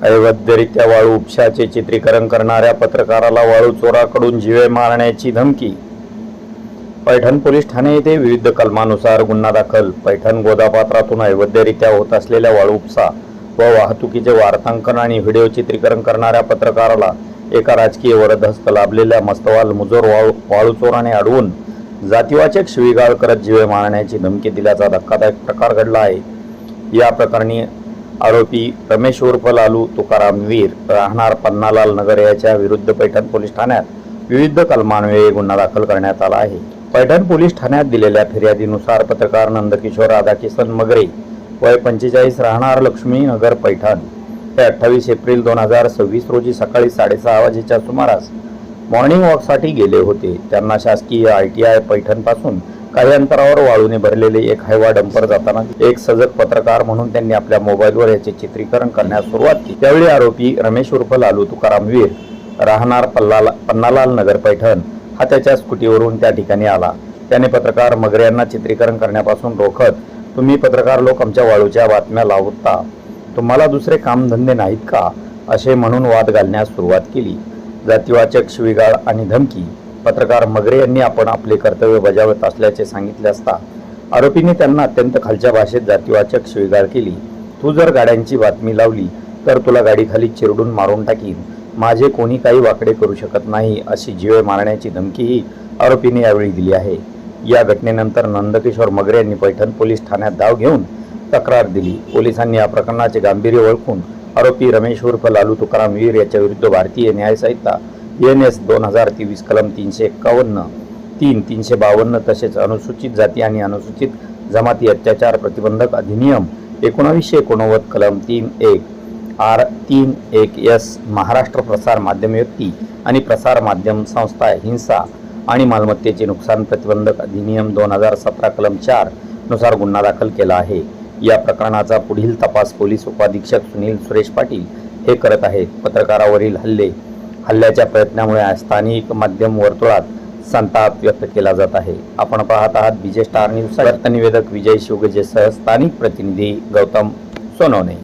अवैधरित्या वाळू उपशाचे चित्रीकरण करणाऱ्या पत्रकाराला वाळू चोराकडून जीवे मारण्याची धमकी। पैठण पोलीस ठाणे येथे विविध कलमानुसार गुन्हा दाखल। पैठण गोदापात्रातून अवैधरित्या होत असलेल्या वाळू उपसा व वाहतुकीचे वार्तांकन आणि व्हिडिओ चित्रीकरण करणाऱ्या पत्रकाराला एका राजकीय वरदहस्त लाभलेल्या मस्तवाल मुजोर वाळू चोराने अडवून जातीवाचक शिवीगाळ करत जीवे मारण्याची धमकी दिल्याचा धक्कादायक प्रकार घडला आहे। या प्रकरणी आरोपी रमेश उर्फ लालू तुकाराम वीर राहणार पन्नालाल नगर याच्या विरुद्ध पैठण पोलीस ठाण्यात विविध कलमान्वये गुन्हा दाखल करण्यात आला आहे। पैठण पोलीस ठाण्यात दिलेल्या फिर्यादीनुसार पत्रकार नंदकिशोर राधाकिशन मगरे वय 45 राहणार लक्ष्मी नगर पैठण हे 28 एप्रिल 2026 रोजी सकाळी 6:30 वाजेच्या सुमारास मॉर्निंग वॉकसाठी गेले होते। त्यांना शासकीय ITI पैठण पासून काही अंतरावर वाळूने भरलेले एक हायवा डंपर जाताना एक सजग पत्रकार म्हणून त्यांनी आपल्या मोबाईलवर याचे चित्रीकरण करण्यास सुरुवात केली। त्यावेळी आरोपी रमेश उर्फ लालू तुकाराम वीर राहणार पन्नालाल नगर पैठण हा त्याच्या स्कूटीवरून त्या ठिकाणी आला। त्याने पत्रकार मगरे यांना चित्रीकरण करण्यापासून रोखत, तुम्ही पत्रकार लोक आमच्या वाळूच्या बातम्या लावता, तुम्हाला दुसरे कामधंदे नाहीत का, असे म्हणून वाद घालण्यास सुरुवात केली। जातीवाचक शिवीगाळ आणि धमकी। पत्रकार मगरे यांनी आपण आपले कर्तव्य बजावत असल्याचे सांगितले असता आरोपीने त्यांना अत्यंत खालच्या भाषेत जातीवाचक शिवीगाळ केली। तू जर गाड्यांची बातमी लावली तर तुला गाडीखाली चिरडून मारून टाकीन, माझे कोणी काही वाकडे करू शकत नाही, अशी जीवे मारण्याची धमकीही आरोपीने यावेळी दिली आहे। या घटनेनंतर नंदकिशोर मगरे यांनी पैठण पोलीस ठाण्यात धाव घेऊन तक्रार दिली। पोलिसांनी या प्रकरणाचे गांभीर्य ओळखून आरोपी रमेश उर्फ लालू तुकाराम वीर याच्या विरुद्ध भारतीय न्याय संहिता BNS 2023 कलम 351, 3, 352 तसेच अनुसूचित जाती आणि अनुसूचित जमाती अत्याचार प्रतिबंधक अधिनियम 1989 कलम 3(1) R31S महाराष्ट्र प्रसार माध्यम व्यक्ती आणि प्रसार माध्यम संस्था हिंसा आणि मालमत्तेचे नुकसान प्रतिबंधक अधिनियम 2017 कलम 4 नुसार गुन्हा दाखल केला आहे। या प्रकरणाचा पुढील तपास पोलीस उपाधीक्षक सुनील सुरेश पाटील हे करत आहेत। पत्रकारावरील हल्ल्याच्या प्रयत्नामुळे स्थानिक माध्यम वर्तुळात संताप व्यक्त केला जात आहे। आपण पाहत आहात BJ स्टार न्यूज। निवेदक विजय शिवगजेसह स्थानिक प्रतिनिधी गौतम सोनवणे।